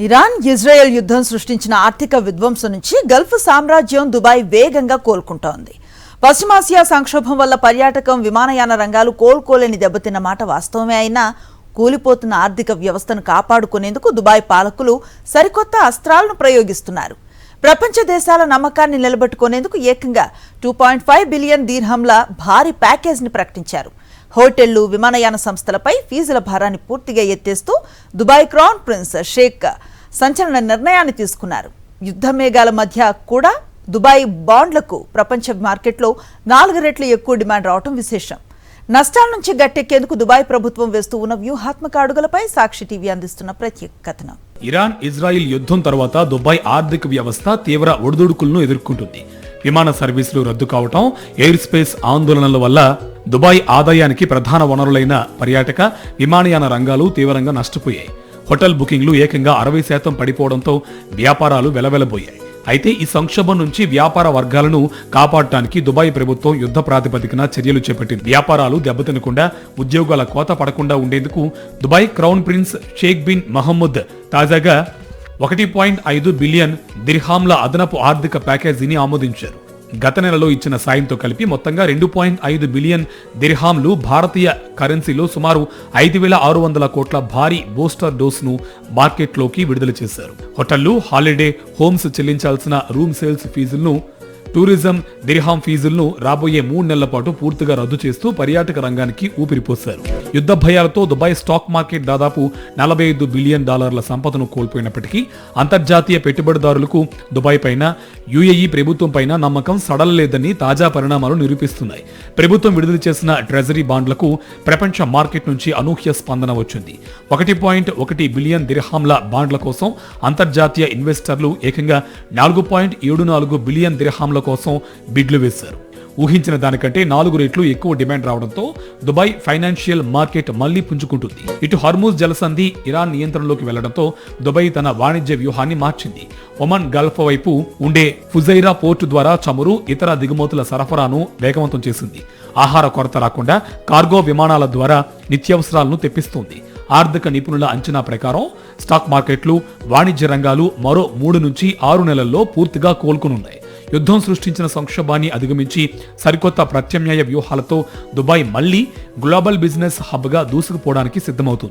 Iran Israel యుద్ధం సృష్టించిన ఆర్థిక విధ్వంసం నుంచి గల్ఫ్ సామ్రాజ్యం దుబాయ్ వేగంగా కోలుకుంటోంది. పశ్చిమాసియా సంక్షోభం వల్ల పర్యాటకం, విమానయాన రంగాలు కోలుకోలేని దెబ్బతిన్న మాట వాస్తవమే అయినా కూలిపోతున్న ఆర్థిక వ్యవస్థను కాపాడుకునేందుకు దుబాయ్ పాలకులు సరికొత్త అస్త్రాలను ప్రయోగిస్తున్నారు. ప్రపంచ దేశాల నమ్మకాన్ని నిలబెట్టుకునేందుకు ఏకంగా 2.5 బిలియన్ దీర్హంల భారీ ప్యాకేజీని ప్రకటించారు. హోటళ్లు, విమానయాన సంస్థలపై ఫీజుల భారాన్ని పూర్తిగా ఎత్తేస్తూ దుబాయ్ క్రౌన్ ప్రిన్స్ షేక్ సంచలన నిర్ణయాన్ని తీసుకున్నారు. యుద్ధ మేఘాల మధ్య కూడా దుబాయ్ బాండ్లకు ప్రపంచ మార్కెట్లో 4 రెట్లు ఎక్కువ డిమాండ్ రావడం విశేషం. నష్టాల నుంచి గట్టెక్కేందుకు దుబాయ్ ప్రభుత్వం వేస్తూ ఉన్న వ్యూహాత్మక అడుగులపై సాక్షి టీవీ అందిస్తున్న ప్రత్యేక కథనం. ఇరాన్ ఇజ్రాయిల్ యుద్ధం తర్వాత దుబాయ్ ఆర్థిక వ్యవస్థ తీవ్ర ఒడిదుడుకులను ఎదుర్కొంటుంది. విమాన సర్వీసులు రద్దు కావటం, ఎయిర్ స్పేస్ ఆందోళనల వల్ల దుబాయ్ ఆదాయానికి ప్రధాన వనరులైన పర్యాటక, విమానయాన రంగాలు తీవ్రంగా నష్టపోయాయి. హోటల్ బుకింగ్లు ఏకంగా 60% పడిపోవడంతో వ్యాపారాలు వెలవెలబోయాయి. అయితే ఈ సంక్షోభం నుంచి వ్యాపార వర్గాలను కాపాడటానికి దుబాయ్ ప్రభుత్వం యుద్ధ ప్రాతిపదికన చర్యలు చేపట్టింది. వ్యాపారాలు దెబ్బతినకుండా, ఉద్యోగాల కోత పడకుండా ఉండేందుకు Dubai crown prince Sheikh bin Mohammed తాజాగా 1.5 బిలియన్ దిర్హాంల అదనపు ఆర్థిక ప్యాకేజీని ఆమోదించారు. గత నెలలో ఇచ్చిన సాయంతో కలిపి మొత్తంగా 2.5 బిలియన్ దిర్హాంలు భారతీయ కరెన్సీలో సుమారు 5,600 కోట్ల భారీ బూస్టర్ డోస్ ను మార్కెట్లోకి విడుదల చేశారు. హోటళ్లు, హాలిడే హోమ్స్ చెల్లించాల్సిన రూమ్ సేల్స్ ఫీజులను, టూరిజం దిర్హాం ఫీజులను రాబోయే 3 నెలల పాటు పూర్తిగా రద్దు చేస్తూ పర్యాటక రంగానికి ఊపిరిపోశారు. యుద్ధ భయాలతో దుబాయ్ స్టాక్ మార్కెట్ దాదాపు $45 బిలియన్ సంపదను కోల్పోయినప్పటికీ అంతర్జాతీయ పెట్టుబడిదారులకు దుబాయ్ పైన, యుఏఈ ప్రభుత్వం పైన నమ్మకం సడలలేదని తాజా పరిణామాలు నిరూపిస్తున్నాయి. ప్రభుత్వం విడుదల చేసిన ట్రెజరీ బాండ్లకు ప్రపంచ మార్కెట్ నుంచి అనూహ్య స్పందన వచ్చింది. 1.1 బిలియన్ దిర్హాంల బాండ్ల కోసం అంతర్జాతీయ ఇన్వెస్టర్లు ఏకంగా 4.74 బిలియన్ దిర్హాంల కోసం బిడ్లు వేశారు. ఊహించిన దానికంటే 4 రెట్లు ఎక్కువ డిమాండ్ రావడంతో దుబాయ్ ఫైనాన్షియల్ మార్కెట్ మళ్లీ పుంజుకుంటుంది. ఇటు హర్మూజ్ జలసంధి ఇరాన్ నియంత్రణలోకి వెళ్లడంతో దుబాయ్ తన వాణిజ్య వ్యూహాన్ని మార్చింది. ఒమన్ గల్ఫ్ వైపు ఉండే ఫుజైరా పోర్టు ద్వారా చమురు, ఇతర దిగుమతుల సరఫరాను వేగవంతం చేసింది. ఆహార కొరత రాకుండా కార్గో విమానాల ద్వారా నిత్యావసరాలను తెప్పిస్తోంది. ఆర్థిక నిపుణుల అంచనా ప్రకారం స్టాక్ మార్కెట్లు, వాణిజ్య రంగాలు మరో 3 నుంచి 6 నెలల్లో పూర్తిగా కోలుకునున్నాయి. యుద్ధం సృష్టించిన సంక్షోభాన్ని అధిగమించి సరికొత్త ప్రత్యామ్నాయ వ్యూహాలతో దుబాయ్ మళ్లీ గ్లోబల్ బిజినెస్ హబ్ గా దూసుకుపోవడానికి సిద్ధమవుతుంది.